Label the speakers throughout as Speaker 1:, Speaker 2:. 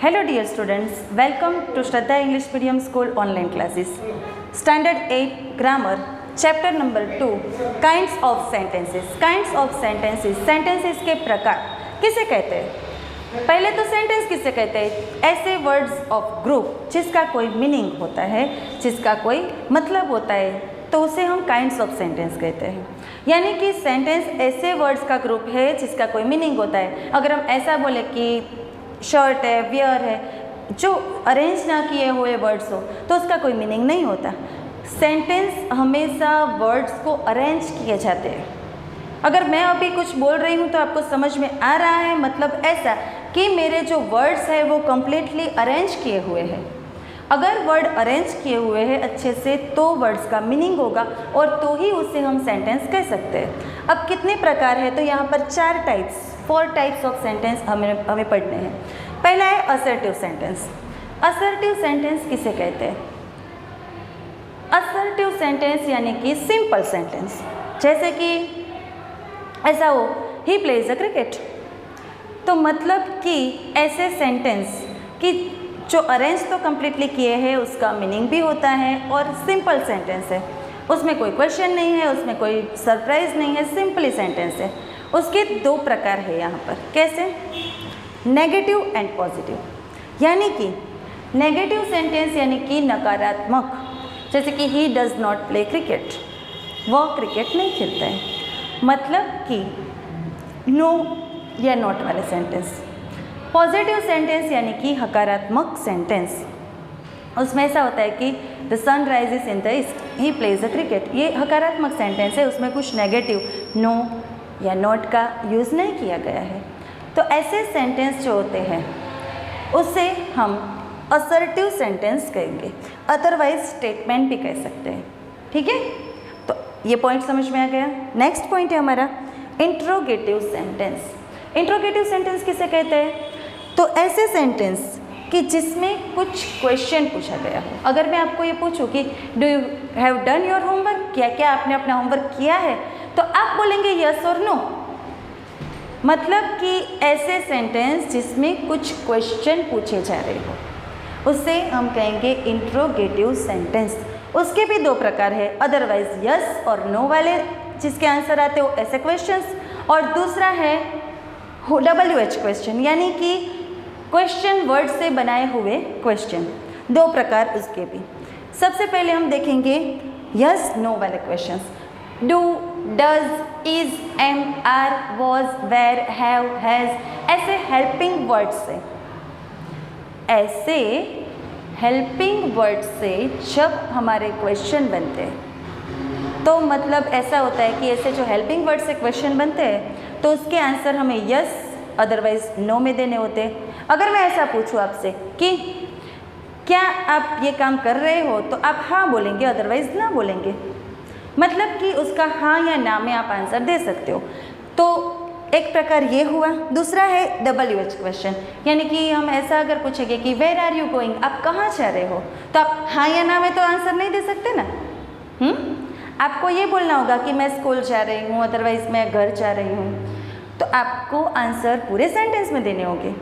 Speaker 1: Hello dear students, welcome to Shraddha English Medium School online classes. Standard 8 Grammar, chapter number 2, Kinds of Sentences. Kinds of Sentences, sentences के प्रकार किसे कहते हैं? पहले तो sentence किसे कहते हैं? ऐसे वर्ड्स ऑफ ग्रुप जिसका कोई मीनिंग होता है, जिसका कोई मतलब होता है, तो उसे हम काइंड्स ऑफ सेंटेंस कहते हैं। यानी कि सेंटेंस ऐसे वर्ड्स का ग्रुप है जिसका कोई मीनिंग होता है। अगर हम ऐसा बोले कि शर्ट है, वियर है, जो अरेंज ना किए हुए वर्ड्स हो तो उसका कोई मीनिंग नहीं होता। सेंटेंस हमेशा वर्ड्स को अरेंज किए जाते हैं। अगर मैं अभी कुछ बोल रही हूँ तो आपको समझ में आ रहा है, मतलब ऐसा कि मेरे जो वर्ड्स हैं वो कम्प्लीटली अरेंज किए हुए हैं। अगर वर्ड अरेंज किए हुए हैं अच्छे से तो वर्ड्स का मीनिंग होगा और तो ही उसे हम सेंटेंस कह सकते हैं। अब कितने प्रकार है तो यहाँ पर 4 टाइप्स ऑफ सेंटेंस हमें पढ़ने हैं। पहला है असर्टिव सेंटेंस। असर्टिव सेंटेंस किसे कहते हैं? असर्टिव सेंटेंस यानी कि सिंपल सेंटेंस, जैसे कि ऐसा हो, ही प्लेज अ क्रिकेट। तो मतलब कि ऐसे सेंटेंस कि जो अरेंज तो कम्प्लीटली किए हैं, उसका मीनिंग भी होता है और सिंपल सेंटेंस है, उसमें कोई क्वेश्चन नहीं है, उसमें कोई सरप्राइज नहीं है, सिंपली सेंटेंस है। उसके 2 प्रकार है यहाँ पर। कैसे? Negative and positive. यानी कि नेगेटिव सेंटेंस यानी कि नकारात्मक, जैसे कि he does not play cricket, वह क्रिकेट नहीं खेलता है, मतलब कि नो या नॉट वाले सेंटेंस। पॉजिटिव सेंटेंस यानी कि हकारात्मक सेंटेंस, उसमें ऐसा होता है कि the sun rises in the east, he plays a cricket. ये हकारात्मक सेंटेंस है, उसमें कुछ नेगेटिव नो या नॉट का यूज़ नहीं किया गया है। तो ऐसे सेंटेंस जो होते हैं उसे हम असर्टिव सेंटेंस कहेंगे, अदरवाइज स्टेटमेंट भी कह सकते हैं। ठीक है, तो ये पॉइंट समझ में आ गया। नेक्स्ट पॉइंट है हमारा इंट्रोगेटिव सेंटेंस। इंट्रोगेटिव सेंटेंस किसे कहते हैं? तो ऐसे सेंटेंस कि जिसमें कुछ क्वेश्चन पूछा गया हो। अगर मैं आपको ये पूछूं कि do you have done your homework, क्या क्या आपने अपना होमवर्क किया है, तो आप बोलेंगे यस और नो। मतलब कि ऐसे सेंटेंस जिसमें कुछ क्वेश्चन पूछे जा रहे हो उसे हम कहेंगे इंट्रोगेटिव सेंटेंस। उसके भी 2 प्रकार है, अदरवाइज यस और नो वाले जिसके आंसर आते हो ऐसे क्वेश्चंस, और दूसरा है WH क्वेश्चन, यानी कि क्वेश्चन वर्ड से बनाए हुए क्वेश्चन। 2 प्रकार उसके भी। सबसे पहले हम देखेंगे यस नो वाले questions. Do, does, is, am, are, was, were, have, has, ऐसे हेल्पिंग वर्ड से, ऐसे हेल्पिंग वर्ड से जब हमारे क्वेश्चन बनते हैं तो मतलब ऐसा होता है कि ऐसे जो हेल्पिंग वर्ड से क्वेश्चन बनते हैं तो उसके आंसर हमें यस अदरवाइज नो में देने होते हैं। अगर मैं ऐसा पूछूँ आपसे कि क्या आप ये काम कर रहे हो, तो आप हाँ बोलेंगे, अदरवाइज ना बोलेंगे। मतलब कि उसका हाँ या ना में आप आंसर दे सकते हो। तो एक प्रकार ये हुआ। दूसरा है WH क्वेश्चन, यानी कि हम ऐसा अगर पूछेंगे कि वेयर आर यू गोइंग, आप कहाँ जा रहे हो, तो आप हाँ या ना में तो आंसर नहीं दे सकते ना। आपको ये बोलना होगा कि मैं स्कूल जा रही हूँ, अदरवाइज मैं घर जा रही हूँ, तो आपको आंसर पूरे सेंटेंस में देने होंगे।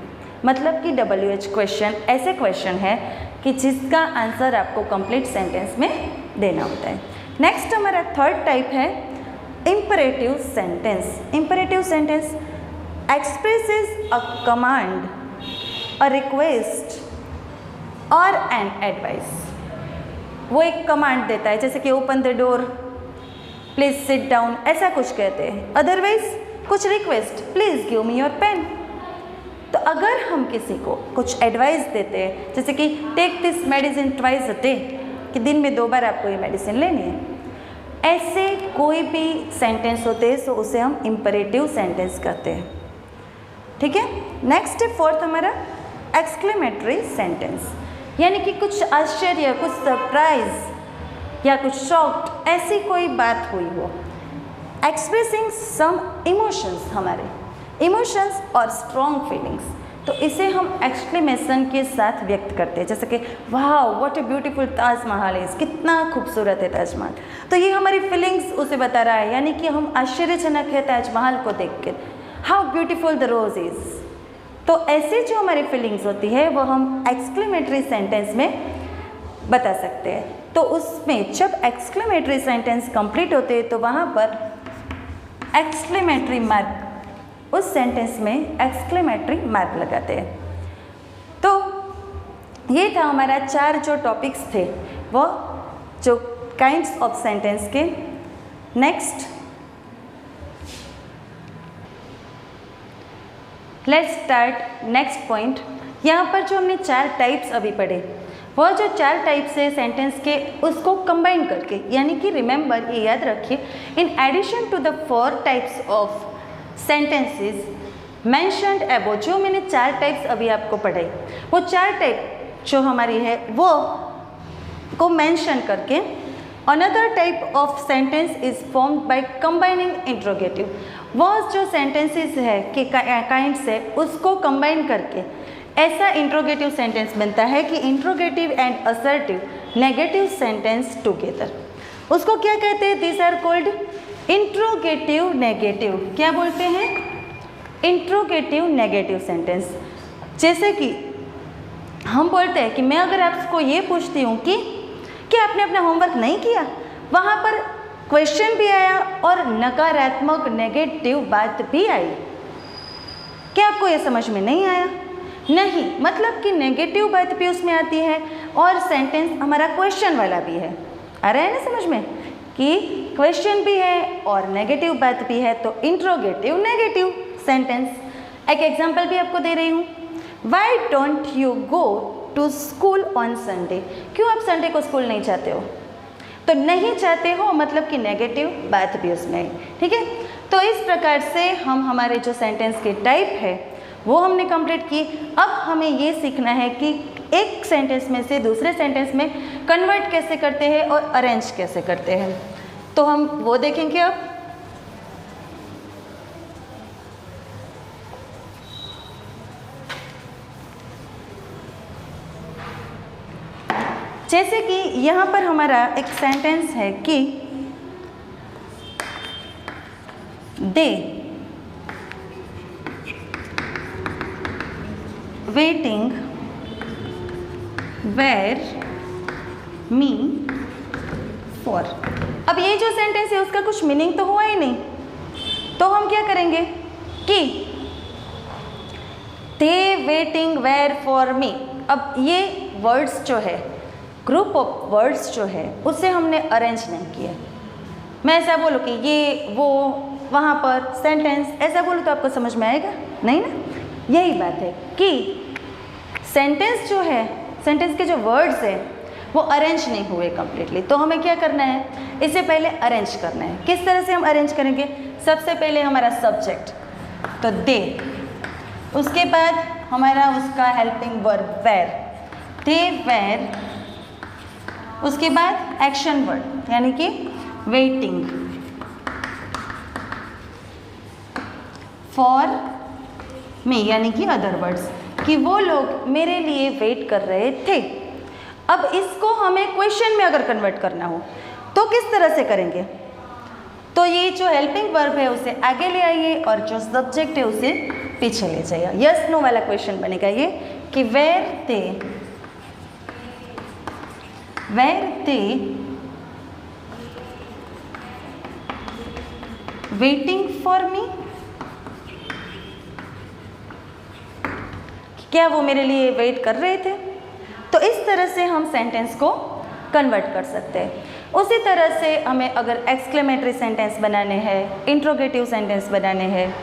Speaker 1: मतलब कि WH क्वेश्चन ऐसे क्वेश्चन है कि जिसका आंसर आपको कंप्लीट सेंटेंस में देना होता है। नेक्स्ट हमारा 3rd टाइप है imperative sentence. Imperative sentence expresses a command, a request और एन एडवाइस। वो एक कमांड देता है, जैसे कि open the door, please sit down, ऐसा कुछ कहते हैं। अदरवाइज कुछ request, please give me your pen. तो अगर हम किसी को कुछ एडवाइस देते हैं, जैसे कि take this medicine twice a day, कि दिन में 2 बार आपको ये मेडिसिन लेनी है, ऐसे कोई भी सेंटेंस होते हैं तो उसे हम इम्परेटिव सेंटेंस कहते हैं। ठीक है। नेक्स्ट है 4th हमारा एक्सक्लेमेटरी सेंटेंस, यानी कि कुछ आश्चर्य, कुछ सरप्राइज या कुछ शॉक्ड ऐसी कोई बात हुई हो। एक्सप्रेसिंग सम इमोशंस, हमारे इमोशंस और स्ट्रॉन्ग फीलिंग्स, तो इसे हम एक्सक्लेमेशन के साथ व्यक्त करते हैं, जैसे कि वाह what a beautiful Taj Mahal is, कितना खूबसूरत है ताजमहल। तो ये हमारी फीलिंग्स उसे बता रहा है, यानी कि हम आश्चर्यजनक है ताजमहल को देख कर। How beautiful the rose is, तो ऐसी जो हमारी फीलिंग्स होती है वो हम एक्सक्लेमेटरी सेंटेंस में बता सकते हैं। तो उसमें जब एक्सक्लेमेटरी सेंटेंस कंप्लीट होते हैं तो वहाँ पर एक्सक्लेमेटरी मार्क, उस सेंटेंस में एक्सक्लेमेटरी मार्क लगाते हैं। तो ये था हमारा 4 जो टॉपिक्स थे वो जो काइंड्स ऑफ सेंटेंस के। Next let's start next point. यहाँ पर जो हमने 4 टाइप्स अभी पढ़े, वो जो 4 टाइप्स है सेंटेंस के, उसको कंबाइन करके, यानी कि रिमेंबर, ये याद रखिए, in addition to the 4 types of sentences mentioned above, जो मैंने 4 टाइप्स अभी आपको पढ़ाई, वो 4 टाइप जो हमारी है वो को मेंशन करके another type of sentence is formed by combining interrogative. वो जो सेंटेंसेस है कि काइंड्स है उसको कंबाइन करके ऐसा इंट्रोगेटिव सेंटेंस बनता है कि interrogative and assertive negative sentence together. उसको क्या कहते हैं? This are called interrogative negative. क्या बोलते हैं? Interrogative negative sentence. जैसे कि हम बोलते हैं कि मैं अगर आपको ये पूछती हूँ कि आपने अपना होमवर्क नहीं किया, वहाँ पर क्वेश्चन भी आया और नकारात्मक नेगेटिव बात भी आई। क्या आपको ये समझ में नहीं आया? नहीं, मतलब कि नेगेटिव बात भी उसमें आती है और सेंटेंस हमारा क्वेश्चन वाला भी है। आ रहा है ना समझ में कि क्वेश्चन भी है और नेगेटिव बात भी है, तो इंट्रोगेटिव नेगेटिव सेंटेंस। एक एग्जांपल भी आपको दे रही हूँ। Why don't you go to school on Sunday? क्यों आप संडे को स्कूल नहीं जाते हो? तो नहीं चाहते हो मतलब कि नेगेटिव बात भी उसमें है, ठीक है। तो इस प्रकार से हम हमारे जो सेंटेंस के टाइप है वो हमने कंप्लीट की। अब हमें ये सीखना है कि एक सेंटेंस में से दूसरे सेंटेंस में कन्वर्ट कैसे करते हैं और अरेंज कैसे करते हैं, तो हम वो देखेंगे। अब जैसे कि यहाँ पर हमारा एक सेंटेंस है कि दे वेटिंग वेर मी फॉर। अब ये जो सेंटेंस है उसका कुछ मीनिंग तो हुआ ही नहीं, तो हम क्या करेंगे कि दे वेटिंग वेर फॉर मी। अब ये वर्ड्स जो है, ग्रुप ऑफ वर्ड्स जो है, उसे हमने अरेंज नहीं किया। मैं ऐसा बोलूँ कि ये वो वहाँ पर सेंटेंस, ऐसा बोलूँ तो आपको समझ में आएगा नहीं ना। यही बात है कि सेंटेंस जो है, सेंटेंस के जो वर्ड्स है वो अरेंज नहीं हुए कम्प्लीटली। तो हमें क्या करना है, इससे पहले अरेंज करना है। किस तरह से हम अरेंज करेंगे? सबसे पहले हमारा सब्जेक्ट तो दे, उसके बाद हमारा उसका helping verb were, they were, उसके बाद एक्शन वर्ड यानी कि वेटिंग फॉर मी, यानी कि अदर वर्ड्स, कि वो लोग मेरे लिए वेट कर रहे थे। अब इसको हमें क्वेश्चन में अगर कन्वर्ट करना हो तो किस तरह से करेंगे? तो ये जो हेल्पिंग वर्ब है उसे आगे ले आइए और जो सब्जेक्ट है उसे पीछे ले जाइए। यस नो वाला क्वेश्चन बनेगा ये कि were they waiting for me, क्या वो मेरे लिए वेट कर रहे थे? तो इस तरह से हम सेंटेंस को कन्वर्ट कर सकते हैं। उसी तरह से हमें अगर एक्सक्लेमेटरी सेंटेंस बनाने हैं, इंट्रोगेटिव सेंटेंस बनाने हैं,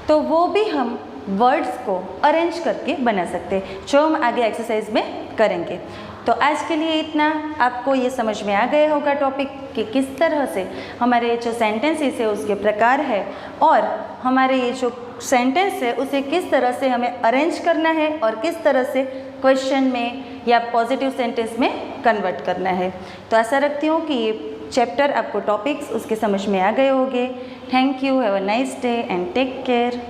Speaker 1: तो वो भी हम वर्ड्स को अरेंज करके बना सकते हैं, जो हम आगे एक्सरसाइज में करेंगे। तो आज के लिए इतना। आपको ये समझ में आ गया होगा टॉपिक कि किस तरह से हमारे जो सेंटेंसेस है उसके प्रकार है और हमारे ये जो सेंटेंस है उसे किस तरह से हमें अरेंज करना है और किस तरह से क्वेश्चन में या पॉजिटिव सेंटेंस में कन्वर्ट करना है। तो आशा रखती हूँ कि ये चैप्टर आपको टॉपिक्स उसके समझ में आ गए होंगे। Thank you, have a nice day and take care.